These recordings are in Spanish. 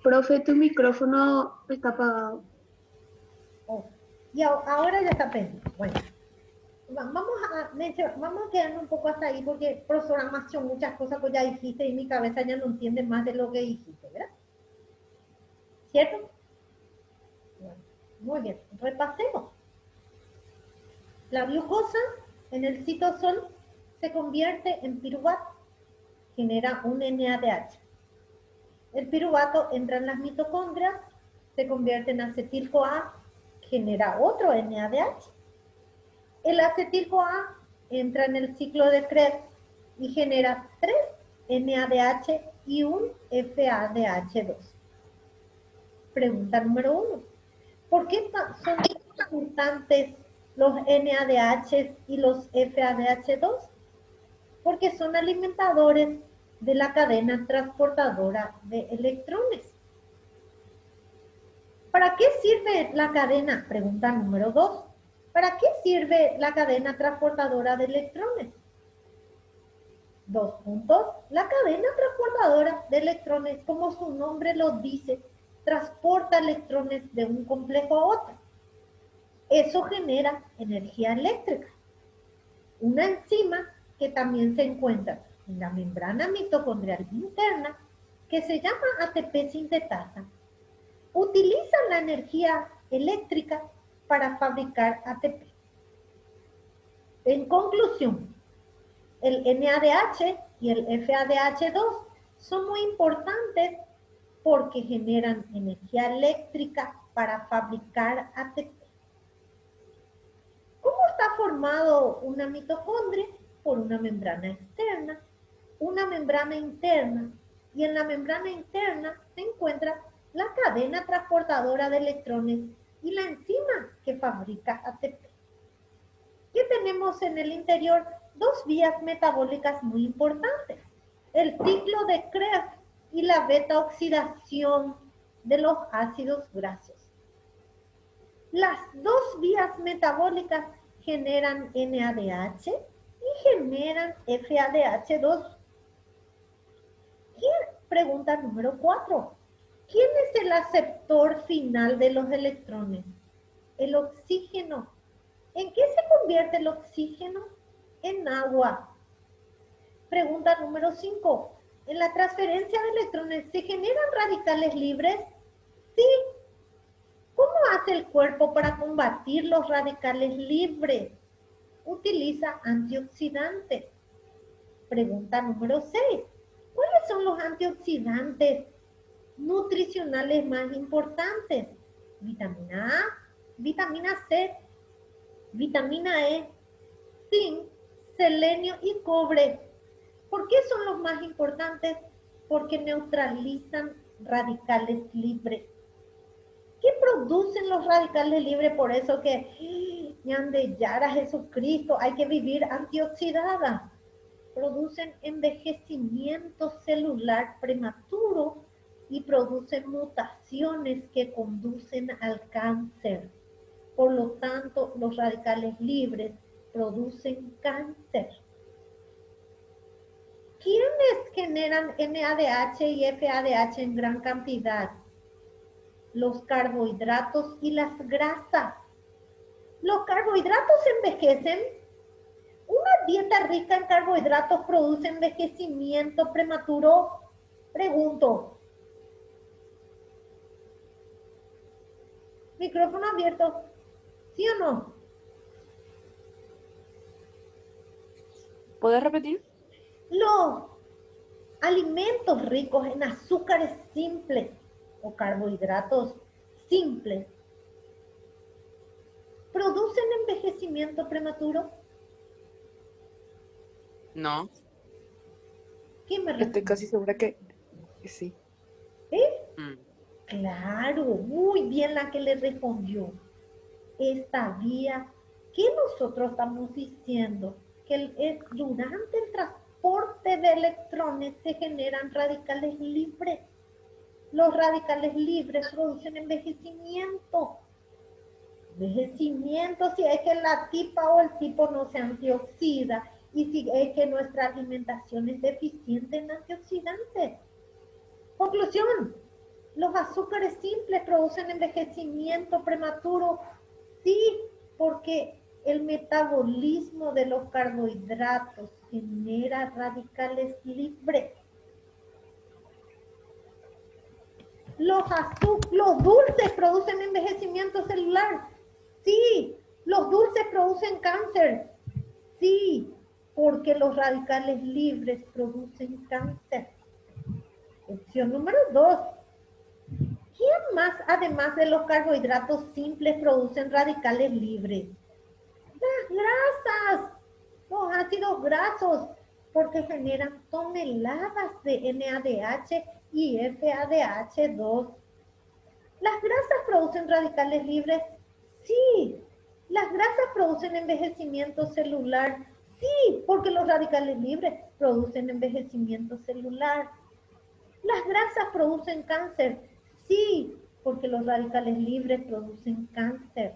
Profe, tu micrófono está apagado. Oh, y ahora ya está prendido. Bueno, vamos a quedarnos un poco hasta ahí porque programación, muchas cosas que ya dijiste y mi cabeza ya no entiende más de lo que dijiste, ¿verdad? ¿Cierto? Bueno, muy bien, repasemos. La glucosa en el citosol se convierte en piruvato, genera un NADH. El piruvato entra en las mitocondrias, se convierte en acetil-CoA, genera otro NADH. El acetil-CoA entra en el ciclo de Krebs y genera 3 NADH y un FADH2. Pregunta número 1. ¿Por qué son importantes los NADH y los FADH2? Porque son alimentadores de la cadena transportadora de electrones. ¿Para qué sirve la cadena? Pregunta número 2. ¿Para qué sirve la cadena transportadora de electrones? 2 puntos. La cadena transportadora de electrones, como su nombre lo dice, transporta electrones de un complejo a otro. Eso genera energía eléctrica. Una enzima que también se encuentra en la membrana mitocondrial interna, que se llama ATP sintetasa, utiliza la energía eléctrica para fabricar ATP. En conclusión, el NADH y el FADH2 son muy importantes porque generan energía eléctrica para fabricar ATP. ¿Cómo está formado una mitocondria? Por una membrana externa, una membrana interna, y en la membrana interna se encuentra la cadena transportadora de electrones y la enzima que fabrica ATP. ¿Qué tenemos en el interior? Dos vías metabólicas muy importantes: el ciclo de Krebs y la beta-oxidación de los ácidos grasos. Las dos vías metabólicas generan NADH y generan FADH2. Pregunta número 4. ¿Quién es el aceptor final de los electrones? El oxígeno. ¿En qué se convierte el oxígeno? En agua. Pregunta número 5. ¿En la transferencia de electrones se generan radicales libres? Sí. ¿Cómo hace el cuerpo para combatir los radicales libres? Utiliza antioxidantes. Pregunta número 6. ¿Cuáles son los antioxidantes nutricionales más importantes? Vitamina A, vitamina C, vitamina E, zinc, selenio y cobre. ¿Por qué son los más importantes? Porque neutralizan radicales libres. ¿Qué producen los radicales libres? Por eso que ñande yara Jesucristo, hay que vivir antioxidada. Producen envejecimiento celular prematuro y producen mutaciones que conducen al cáncer. Por lo tanto, los radicales libres producen cáncer. ¿Quiénes generan NADH y FADH en gran cantidad? Los carbohidratos y las grasas. ¿Los carbohidratos envejecen? ¿Una dieta rica en carbohidratos produce envejecimiento prematuro? Pregunto. Micrófono abierto. ¿Sí o no? ¿Puedes repetir? Los alimentos ricos en azúcares simples o carbohidratos simples producen envejecimiento prematuro. No, ¿Quién me estoy responde? casi segura que sí. ¿Eh? Mm. Claro, muy bien la que le respondió. Esta vía que nosotros estamos diciendo que durante el transporte de electrones se generan radicales libres. Los radicales libres producen envejecimiento. Envejecimiento si es que la tipa o el tipo no se antioxida y si es que nuestra alimentación es deficiente en antioxidantes. Conclusión: Los azúcares simples producen envejecimiento prematuro. Sí, porque el metabolismo de los carbohidratos genera radicales libres. Los dulces producen envejecimiento celular. Sí, los dulces producen cáncer. Sí, porque los radicales libres producen cáncer. Opción número 2. ¿Quién más, además de los carbohidratos simples, producen radicales libres? Las grasas, los ácidos grasos, porque generan toneladas de NADH y FADH2. ¿Las grasas producen radicales libres? Sí. ¿Las grasas producen envejecimiento celular? Sí, porque los radicales libres producen envejecimiento celular. ¿Las grasas producen cáncer? Sí, porque los radicales libres producen cáncer.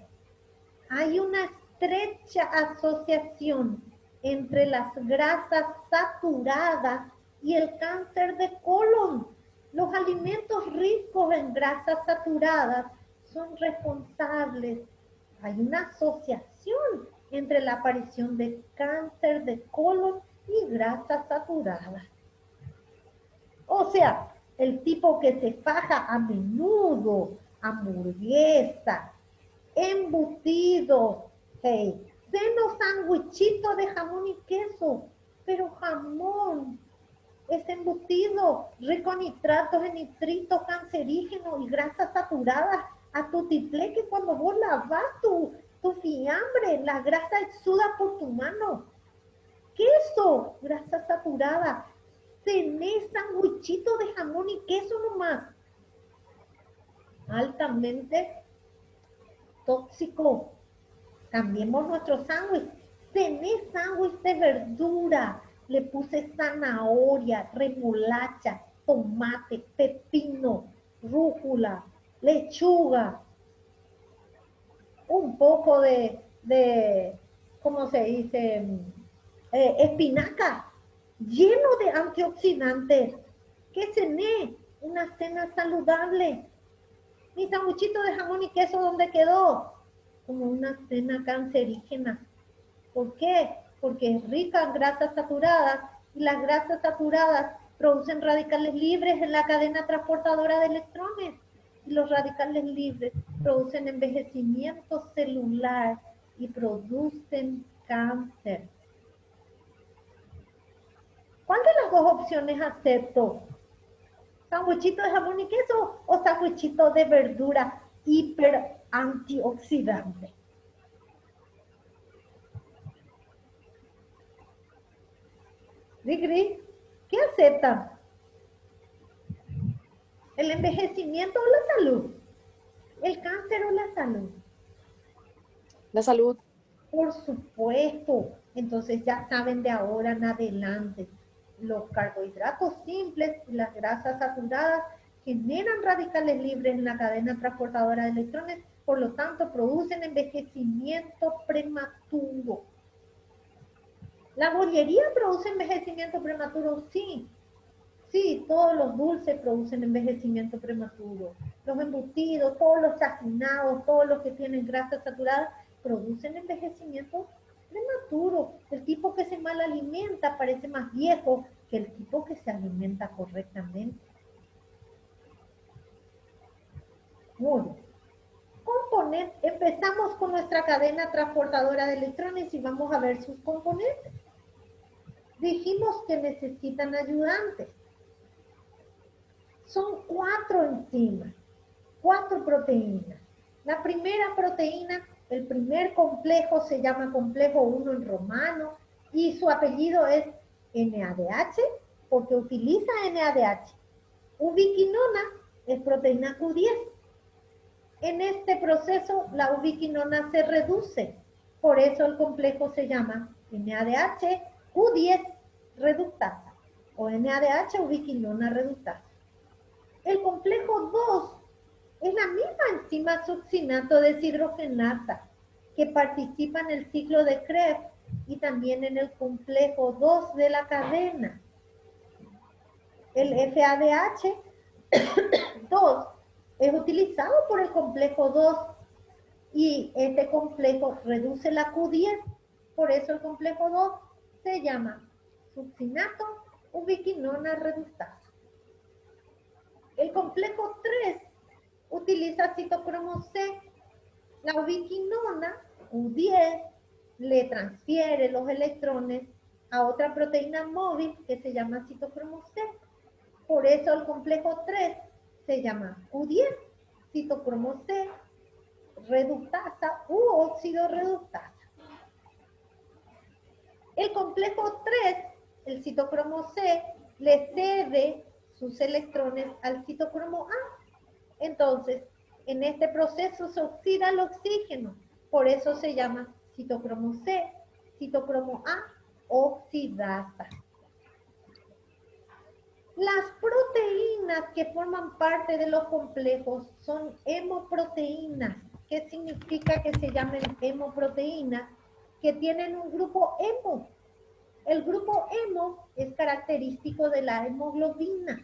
Hay una estrecha asociación entre las grasas saturadas y el cáncer de colon. Los alimentos ricos en grasas saturadas son responsables. Hay una asociación entre la aparición de cáncer de colon y grasas saturadas. O sea, el tipo que se faja a menudo, hamburguesa, embutido, hey, denos sandwichito de jamón y queso, pero jamón es embutido, rico en nitratos, en nitritos cancerígenos y grasas saturadas, a tu titleque cuando vos lavas tu fiambre, la grasa exuda por tu mano. Queso, grasa saturada, tenés sandwichito de jamón y queso nomás, altamente tóxico. Cambiemos nuestro sándwich. Tenés sándwich de verdura. Le puse zanahoria, remolacha, tomate, pepino, rúcula, lechuga, un poco de ¿cómo se dice? Espinaca, lleno de antioxidantes. ¿Qué cené? Una cena saludable. Mi sanguchito de jamón y queso, ¿dónde quedó? Como una cena cancerígena. ¿Por qué? Porque es rica en grasas saturadas y las grasas saturadas producen radicales libres en la cadena transportadora de electrones y los radicales libres producen envejecimiento celular y producen cáncer. ¿Cuál de las dos opciones acepto? ¿Sandwichito de jamón y queso o sandwichito de verdura hiper antioxidante? Rigri, ¿qué aceptan? ¿El envejecimiento o la salud? ¿El cáncer o la salud? La salud. Por supuesto. Entonces ya saben de ahora en adelante. Los carbohidratos simples y las grasas saturadas generan radicales libres en la cadena transportadora de electrones, por lo tanto producen envejecimiento prematuro. ¿La bollería produce envejecimiento prematuro? Sí. Sí, todos los dulces producen envejecimiento prematuro. Los embutidos, todos los chacinados, todos los que tienen grasa saturada, producen envejecimiento prematuro. El tipo que se mal alimenta parece más viejo que el tipo que se alimenta correctamente. Muy bien. Empezamos con nuestra cadena transportadora de electrones y vamos a ver sus componentes. Dijimos que necesitan ayudantes. Son 4 enzimas, 4 proteínas. La primera proteína, el primer complejo se llama complejo 1 en romano y su apellido es NADH porque utiliza NADH. Ubiquinona es proteína Q10. En este proceso la ubiquinona se reduce, por eso el complejo se llama NADH Q10 reductasa o NADH ubiquinona reductasa. El complejo 2 es la misma enzima succinato deshidrogenasa que participa en el ciclo de Krebs y también en el complejo 2 de la cadena. El FADH 2 es utilizado por el complejo 2 y este complejo reduce la Q10, por eso el complejo 2 se llama succinato ubiquinona reductasa. El complejo 3 utiliza citocromo C. La ubiquinona, U10, le transfiere los electrones a otra proteína móvil que se llama citocromo C. Por eso el complejo 3 se llama Q10, citocromo C, reductasa u óxido reductasa. El complejo 3, el citocromo C, le cede sus electrones al citocromo A. Entonces, en este proceso se oxida el oxígeno. Por eso se llama citocromo C, citocromo A, oxidasa. Las proteínas que forman parte de los complejos son hemoproteínas. ¿Qué significa que se llamen hemoproteínas? Que tienen un grupo hemo. El grupo hemo es característico de la hemoglobina.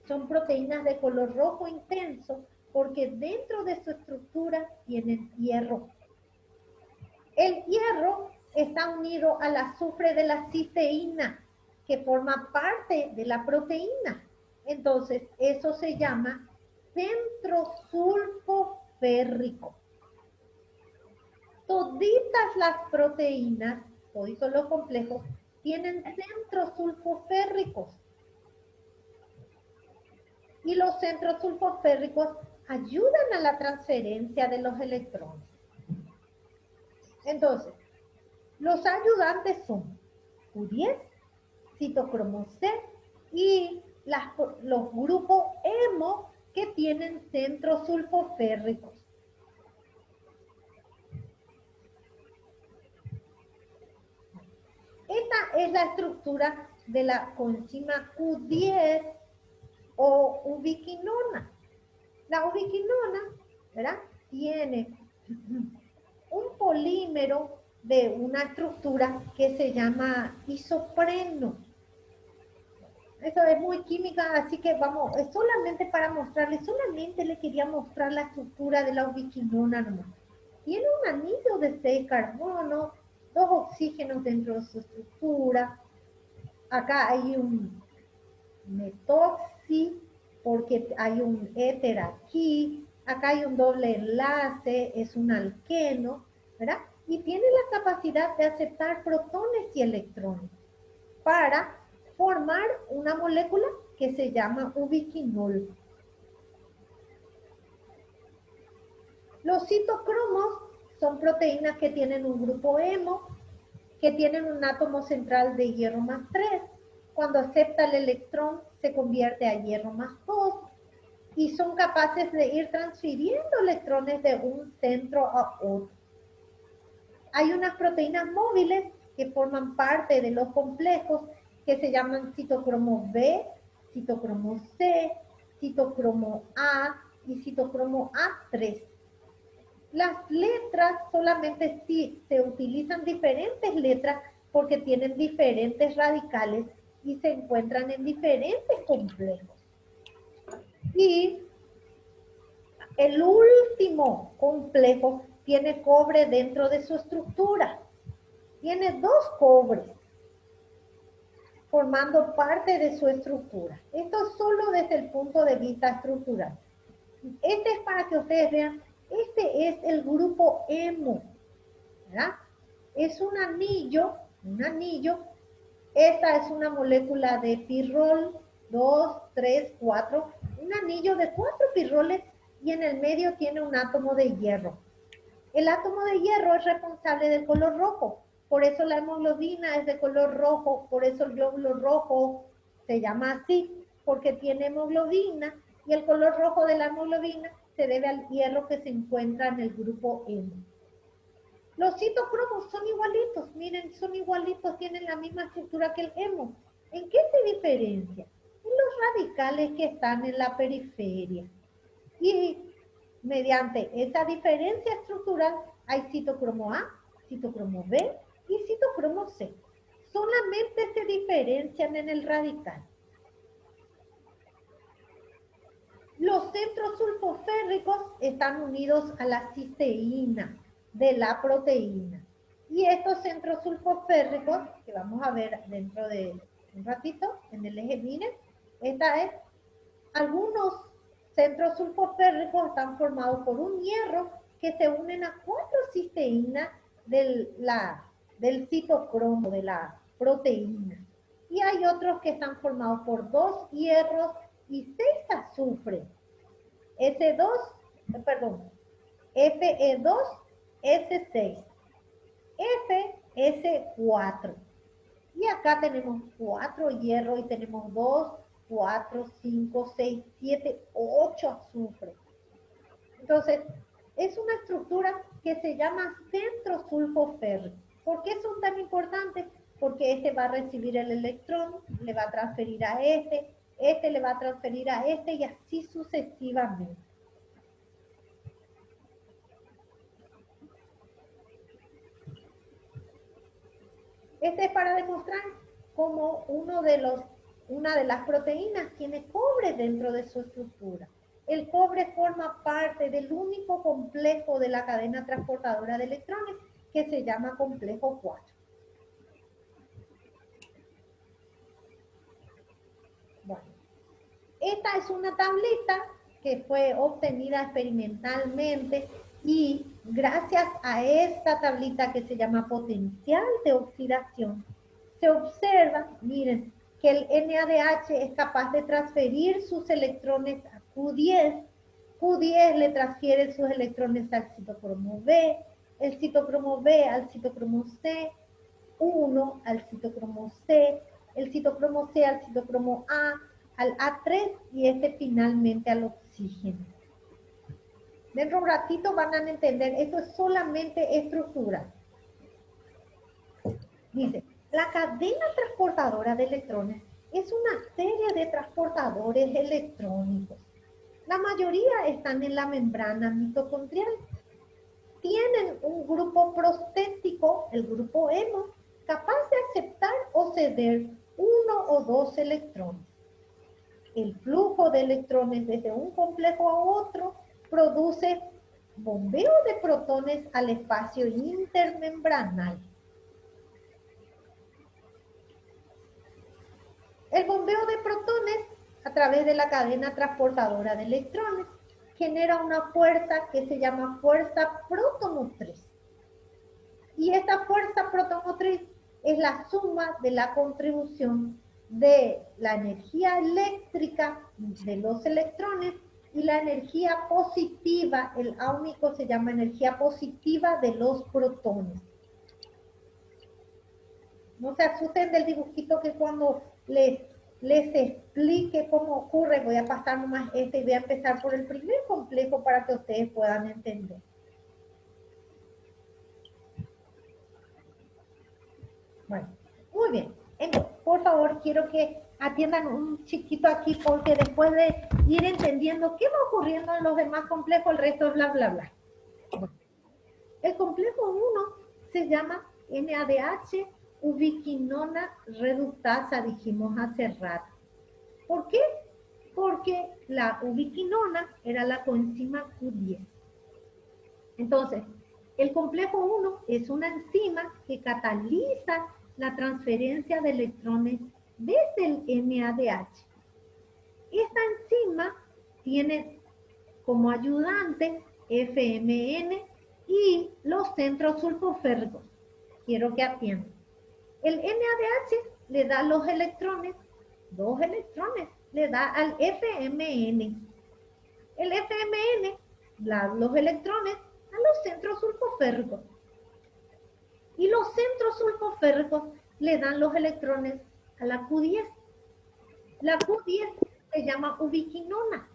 Son proteínas de color rojo intenso porque dentro de su estructura tienen hierro. El hierro está unido al azufre de la cisteína, que forma parte de la proteína. Entonces, eso se llama centrosulfo férrico. Toditas las proteínas, toditos los complejos, tienen centrosulfoférricos. Y los centros sulfoférricos ayudan a la transferencia de los electrones. Entonces, los ayudantes son Q10, citocromo C y los grupos hemo que tienen centros sulfoférricos. Esta es la estructura de la coenzima Q10 o ubiquinona. La ubiquinona, ¿verdad?, tiene un polímero de una estructura que se llama isopreno. Eso es muy química, así que vamos, es solamente para mostrarles, solamente le quería mostrar la estructura de la ubiquinona nomás. Tiene un anillo de 6 carbonos, 2 oxígenos dentro de su estructura. Acá hay un metoxi, porque hay un éter aquí. Acá hay un doble enlace, es un alqueno, ¿verdad? Y tiene la capacidad de aceptar protones y electrones para formar una molécula que se llama ubiquinol. Los citocromos son proteínas que tienen un grupo hemo, que tienen un átomo central de hierro más 3. Cuando acepta el electrón, se convierte a hierro más 2 y son capaces de ir transfiriendo electrones de un centro a otro. Hay unas proteínas móviles que forman parte de los complejos que se llaman citocromo B, citocromo C, citocromo A y citocromo A3. Las letras solamente sí se utilizan diferentes letras porque tienen diferentes radicales y se encuentran en diferentes complejos. Y el último complejo tiene cobre dentro de su estructura. Tiene 2 cobres formando parte de su estructura. Esto solo desde el punto de vista estructural. Este es para que ustedes vean, este es el grupo hemo, ¿verdad? Es un anillo, esta es una molécula de pirrol, 2, 3, 4, un anillo de 4 pirroles y en el medio tiene un átomo de hierro. El átomo de hierro es responsable del color rojo, por eso la hemoglobina es de color rojo, por eso el glóbulo rojo se llama así, porque tiene hemoglobina y el color rojo de la hemoglobina se debe al hierro que se encuentra en el grupo hemo. Los citocromos son igualitos, miren, son igualitos, tienen la misma estructura que el hemo. ¿En qué se diferencia? En los radicales que están en la periferia. Y mediante esa diferencia estructural hay citocromo A, citocromo B y citocromo C. Solamente se diferencian en el radical. Los centros sulfoférricos están unidos a la cisteína de la proteína. Y estos centros sulfoférricos, que vamos a ver dentro de un ratito, en el eje, miren, esta es, algunos centros sulfoférricos están formados por un hierro que se unen a 4 cisteínas del citocromo, de la proteína. Y hay otros que están formados por 2 hierros y 6 azufres. S2, perdón, Fe2, S6, FS4. Y acá tenemos 4 hierros y tenemos 2, 4, 5, 6, 7, 8 azufres. Entonces, es una estructura que se llama centro sulfoférrico. ¿Por qué son tan importantes? Porque este va a recibir el electrón, le va a transferir a este le va a transferir a este y así sucesivamente. Este es para demostrar cómo una de las proteínas tiene cobre dentro de su estructura. El cobre forma parte del único complejo de la cadena transportadora de electrones que se llama complejo 4. Bueno, esta es una tableta que fue obtenida experimentalmente y gracias a esta tablita que se llama potencial de oxidación, se observa, miren, que el NADH es capaz de transferir sus electrones a Q10. Q10 le transfiere sus electrones al citocromo B, el citocromo B al citocromo C, 1 al citocromo C, el citocromo C al citocromo A, al A3 y este finalmente al oxígeno. Dentro de un ratito van a entender, esto es solamente estructura. Dice, la cadena transportadora de electrones es una serie de transportadores electrónicos. La mayoría están en la membrana mitocondrial. Tienen un grupo prostético, el grupo hemo, capaz de aceptar o ceder 1 o 2 electrones. El flujo de electrones desde un complejo a otro produce bombeo de protones al espacio intermembranal. El bombeo de protones a través de la cadena transportadora de electrones genera una fuerza que se llama fuerza protomotriz. Y esta fuerza protomotriz es la suma de la contribución de la energía eléctrica de los electrones y la energía positiva, el áunico se llama energía positiva de los protones. No se asusten del dibujito que cuando les explique cómo ocurre, voy a pasar nomás y voy a empezar por el primer complejo para que ustedes puedan entender. Bueno, muy bien. Entonces, por favor, quiero que atiendan un chiquito aquí porque después de ir entendiendo qué va ocurriendo en los demás complejos, el resto es bla, bla, bla. Bueno, el complejo 1 se llama NADH ubiquinona reductasa, dijimos hace rato. ¿Por qué? Porque la ubiquinona era la coenzima Q10. Entonces, el complejo 1 es una enzima que cataliza la transferencia de electrones desde el NADH. Esta enzima tiene como ayudante FMN y los centros sulfoférricos. Quiero que atiendan. El NADH le da los electrones, 2 electrones, le da al FMN. El FMN da los electrones a los centros sulfoférricos. Y los centros sulfoférricos le dan los electrones a la Q10. La Q10 se llama ubiquinona.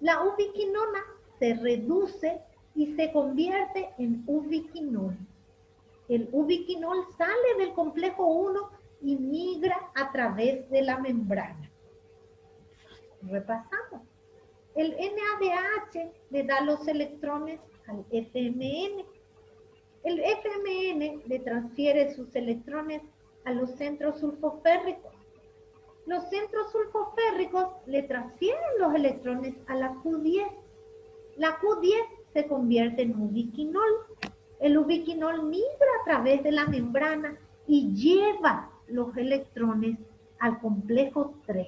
La ubiquinona se reduce y se convierte en ubiquinol. El ubiquinol sale del complejo 1 y migra a través de la membrana. Repasamos. El NADH le da los electrones al FMN. El FMN le transfiere sus electrones a los centros sulfoférricos. Los centros sulfoférricos le transfieren los electrones a la Q10. La Q10 se convierte en ubiquinol. El ubiquinol migra a través de la membrana y lleva los electrones al complejo 3.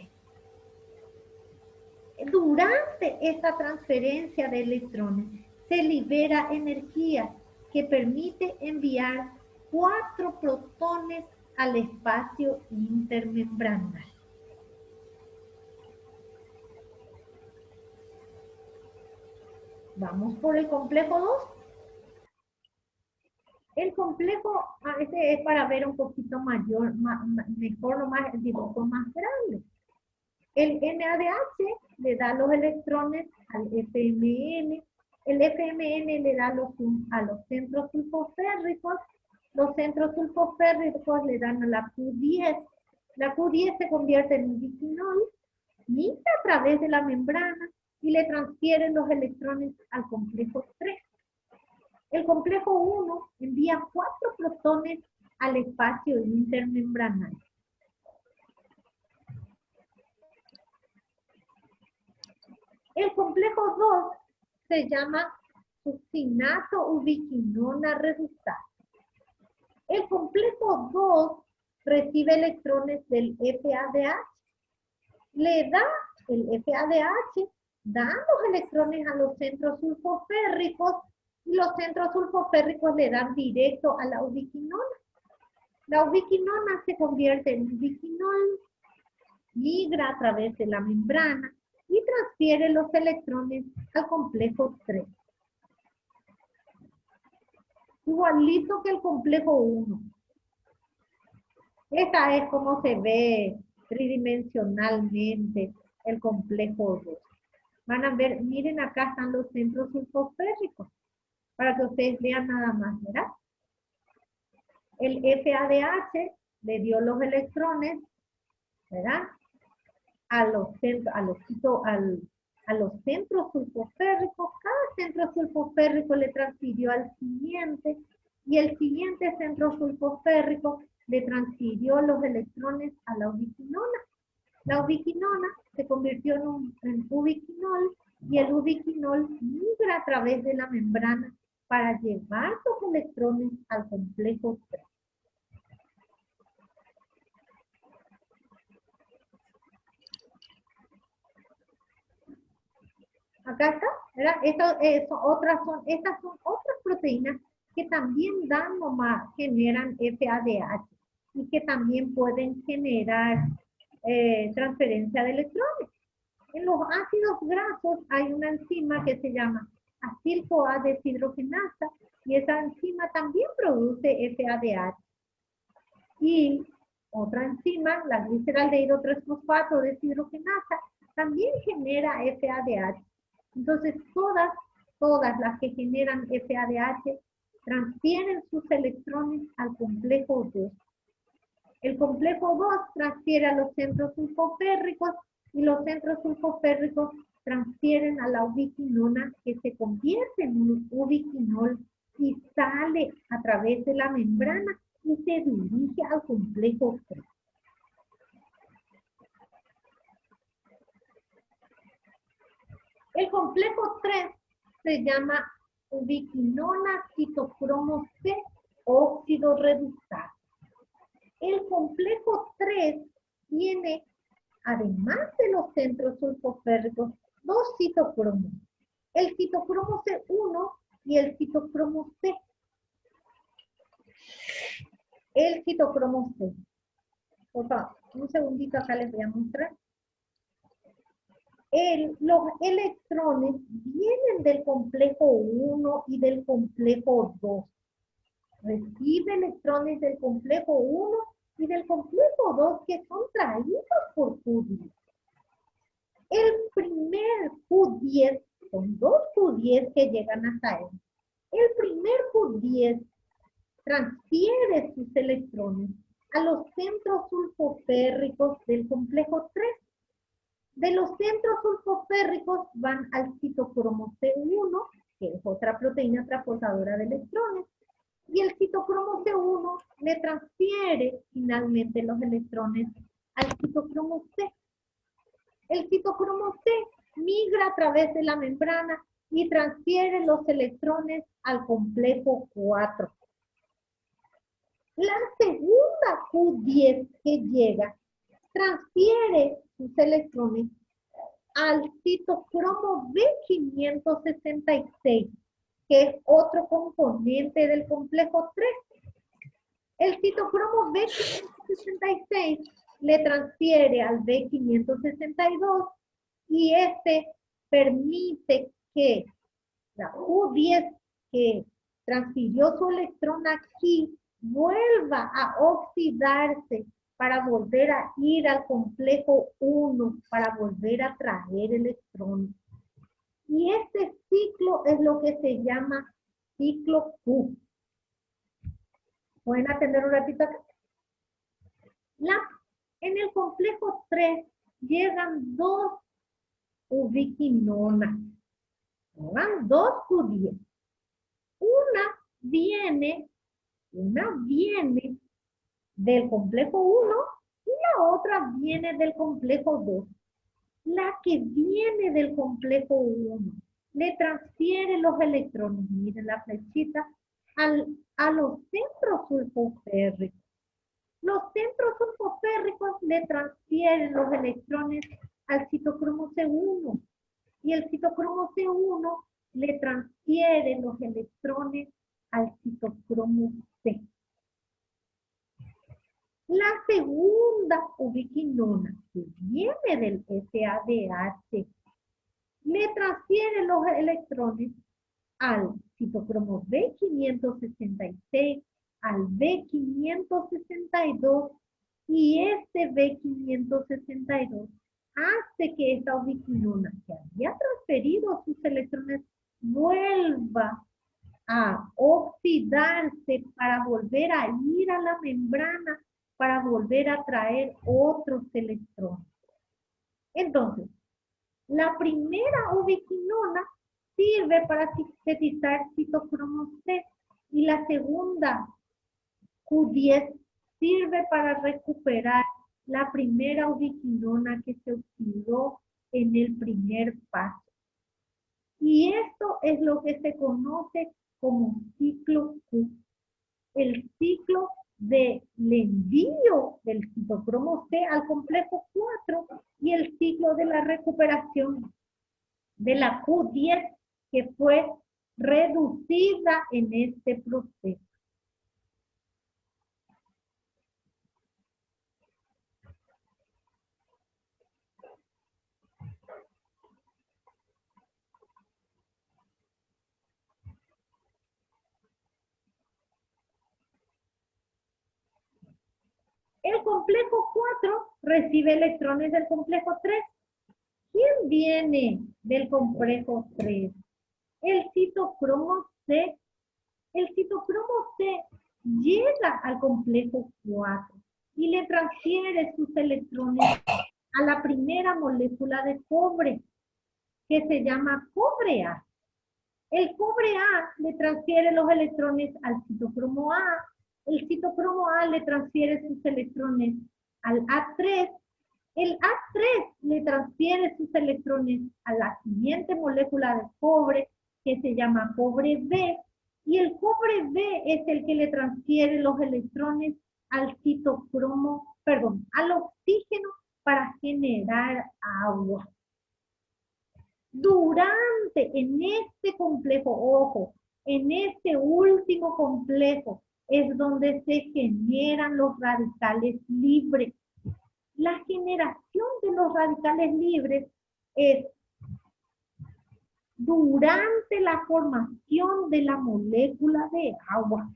Durante esta transferencia de electrones se libera energía que permite enviar 4 protones al espacio intermembranal. Vamos por el complejo 2. El complejo, este es para ver un poquito mayor, mejor, el dibujo más grande. El NADH le da los electrones al FMN. El FMN le da a los centros sulfoférricos. Los centros sulfoférricos le dan a la Q10. La Q10 se convierte en ubiquinol, migra a través de la membrana y le transfieren los electrones al complejo 3. El complejo 1 envía 4 protones al espacio intermembranal. El complejo 2 se llama succinato ubiquinona reductasa. El complejo 2 recibe electrones del FADH. Le da el FADH, da los electrones a los centros sulfoférricos y los centros sulfoférricos le dan directo a la ubiquinona. La ubiquinona se convierte en ubiquinol, migra a través de la membrana y transfiere los electrones al complejo 3. Igualito que el complejo 1. Esta es como se ve tridimensionalmente el complejo 2. Van a ver, miren acá están los centros sulfoférricos, para que ustedes vean nada más, ¿verdad? El FADH le dio los electrones, ¿verdad? A los centros sulfoférricos. Cada centro sulfoférrico le transfirió al siguiente y el siguiente centro sulfoférrico le transfirió los electrones a la ubiquinona. La ubiquinona se convirtió en ubiquinol y el ubiquinol migra a través de la membrana para llevar los electrones al complejo 3. Acá está, ¿verdad? Estas son otras proteínas que también generan FADH y que también pueden generar transferencia de electrones. En los ácidos grasos hay una enzima que se llama acil-CoA deshidrogenasa y esa enzima también produce FADH. Y otra enzima, la gliceraldehído 3-fosfato deshidrogenasa, también genera FADH. Entonces, todas las que generan FADH transfieren sus electrones al complejo 2. El complejo 2 transfiere a los centros sulfoférricos y los centros sulfoférricos transfieren a la ubiquinona, que se convierte en un ubiquinol y sale a través de la membrana y se dirige al complejo 3. El complejo 3 se llama ubiquinona citocromo C óxido reductasa. El complejo 3 tiene, además de los centros sulfoférricos, 2 citocromos. El citocromo C1 y el citocromo C. El citocromo C. Por favor, un segundito acá les voy a mostrar. Los electrones vienen del complejo 1 y del complejo 2. Recibe electrones del complejo 1 y del complejo 2 que son traídos por Q10. El primer Q10, son 2 Q10 que llegan hasta él. El primer Q10 transfiere sus electrones a los centros sulfoférricos del complejo 3. De los centros sulfoférricos van al citocromo C1, que es otra proteína transportadora de electrones, y el citocromo C1 le transfiere finalmente los electrones al citocromo C. El citocromo C migra a través de la membrana y transfiere los electrones al complejo 4. La segunda Q10 que llega transfiere sus electrones al citocromo B566, que es otro componente del complejo 3. El citocromo B566 le transfiere al B562 y este permite que la U10 que transfirió su electrón aquí vuelva a oxidarse para volver a ir al complejo 1, para volver a traer electrones. Y este ciclo es lo que se llama ciclo Q. ¿Pueden atender un ratito acá? En el complejo 3 llegan dos ubiquinonas. Llegan dos Q10. Una viene del complejo 1 y la otra viene del complejo 2. La que viene del complejo 1 le transfiere los electrones, miren la flechita, a los centros sulfoférricos. Los centros sulfoférricos le transfieren los electrones al citocromo C1 y el citocromo C1 le transfiere los electrones al citocromo C. La segunda ubiquinona que viene del SADH le transfiere los electrones al citocromo B566, al B562 y este B562 hace que esta ubiquinona que había transferido sus electrones vuelva a oxidarse para volver a ir a la membrana, para volver a traer otros electrones. Entonces, la primera ubiquinona sirve para sintetizar citocromo C y la segunda Q10 sirve para recuperar la primera ubiquinona que se oxidó en el primer paso. Y esto es lo que se conoce como ciclo Q. El ciclo del envío del citocromo C al complejo 4 y el ciclo de la recuperación de la Q10 que fue reducida en este proceso. El complejo 4 recibe electrones del complejo 3. ¿Quién viene del complejo 3? El citocromo C. El citocromo C llega al complejo 4 y le transfiere sus electrones a la primera molécula de cobre, que se llama cobre A. El cobre A le transfiere los electrones al citocromo A. El citocromo A le transfiere sus electrones al A3. El A3 le transfiere sus electrones a la siguiente molécula de cobre, que se llama cobre B. Y el cobre B es el que le transfiere los electrones al citocromo, perdón, al oxígeno para generar agua. En este complejo, ojo, en este último complejo es donde se generan los radicales libres. La generación de los radicales libres es durante la formación de la molécula de agua.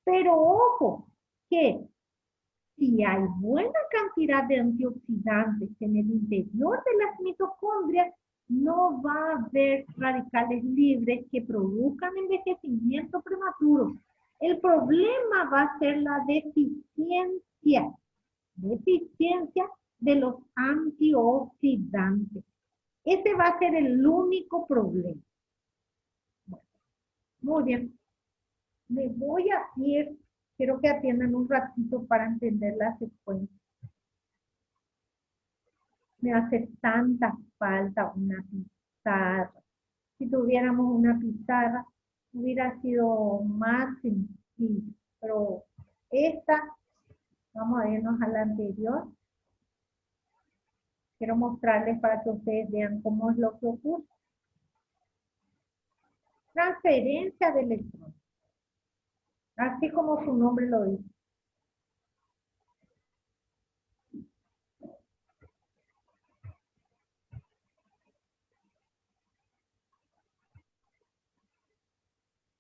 Pero ojo, que si hay buena cantidad de antioxidantes en el interior de las mitocondrias, no va a haber radicales libres que produzcan envejecimiento prematuro. El problema va a ser la deficiencia de los antioxidantes. Ese va a ser el único problema. Bueno, muy bien. Me voy a ir, quiero que atiendan un ratito para entender la secuencia. Me hace tanta falta una pizarra. Si tuviéramos una pizarra, hubiera sido más sencillo. Pero esta, vamos a irnos a la anterior. Quiero mostrarles para que ustedes vean cómo es lo que ocurre. Transferencia de electrones. Así como su nombre lo dice.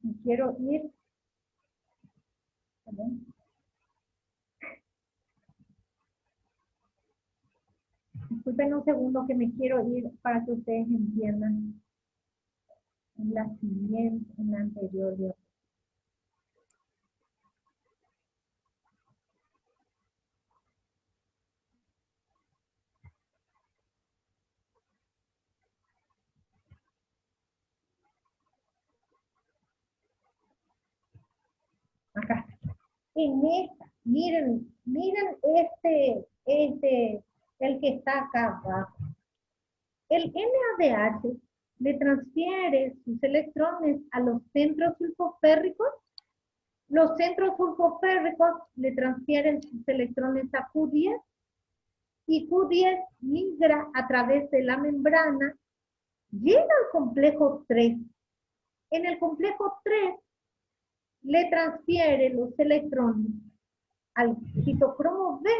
Me quiero ir. Perdón. Disculpen un segundo que me quiero ir para que ustedes entiendan en la siguiente, en la anterior diapositiva. Acá. En esta, miren el que está acá abajo. El NADH le transfiere sus electrones a los centros sulfoférricos. Los centros sulfoférricos le transfieren sus electrones a Q10 y Q10 migra a través de la membrana, llega al complejo 3. En el complejo 3 le transfiere los electrones al citocromo B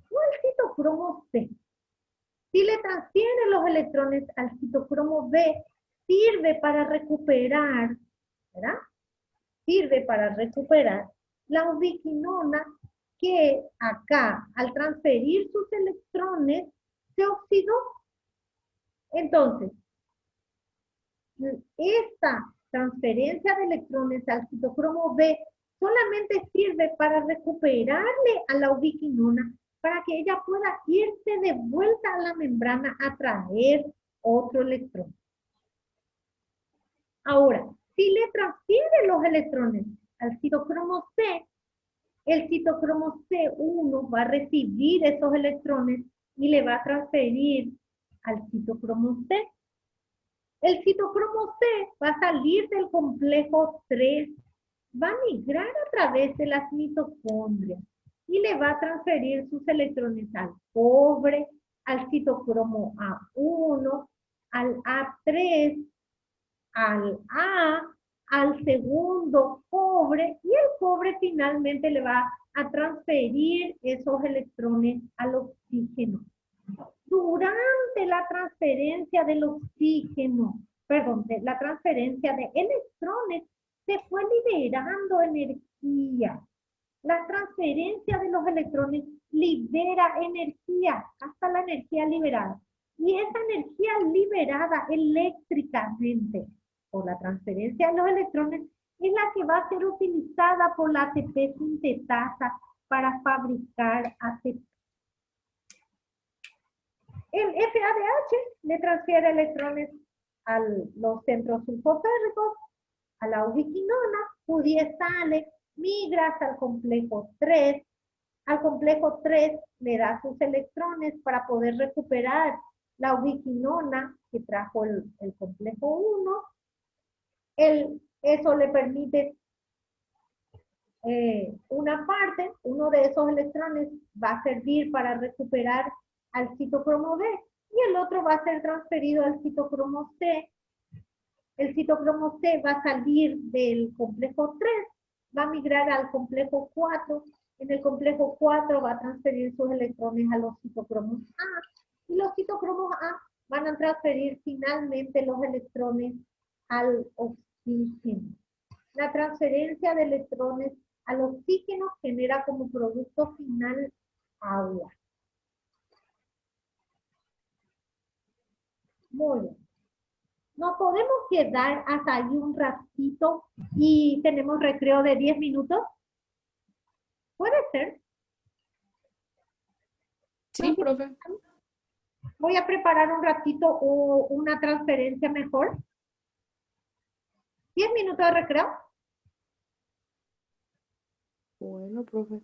o al citocromo C. Si le transfiere los electrones al citocromo B, sirve para recuperar, ¿verdad? Sirve para recuperar la ubiquinona que acá, al transferir sus electrones, se oxidó. Entonces, esta transferencia de electrones al citocromo B solamente sirve para recuperarle a la ubiquinona para que ella pueda irse de vuelta a la membrana a traer otro electrón. Ahora, si le transfiere los electrones al citocromo C, el citocromo C1 va a recibir esos electrones y le va a transferir al citocromo C. El citocromo C va a salir del complejo 3, va a migrar a través de las mitocondrias y le va a transferir sus electrones al cobre, al citocromo A1, al A3, al A, al segundo cobre, y el cobre finalmente le va a transferir esos electrones al oxígeno. Durante la transferencia del oxígeno, perdón, la transferencia de electrones, se fue liberando energía. La transferencia de los electrones libera energía, hasta la energía liberada. Y esa energía liberada eléctricamente por la transferencia de los electrones es la que va a ser utilizada por la ATP sintetasa para fabricar ATP. El FADH le transfiere electrones a los centros sulfoférricos, a la ubiquinona, Q10 sale, migra hasta el complejo 3. Al complejo 3 le da sus electrones para poder recuperar la ubiquinona que trajo el complejo 1. Eso le permite una parte, uno de esos electrones va a servir para recuperar al citocromo B y el otro va a ser transferido al citocromo C. El citocromo C va a salir del complejo 3, va a migrar al complejo 4. En el complejo 4 va a transferir sus electrones a los citocromos A y los citocromos A van a transferir finalmente los electrones al oxígeno. La transferencia de electrones al oxígeno genera como producto final agua. Muy bien. Nos podemos quedar hasta ahí un ratito y tenemos recreo de 10 minutos. ¿Puede ser? Sí, profe. Voy a preparar un ratito o una transferencia mejor. 10 minutos de recreo. Bueno, profe.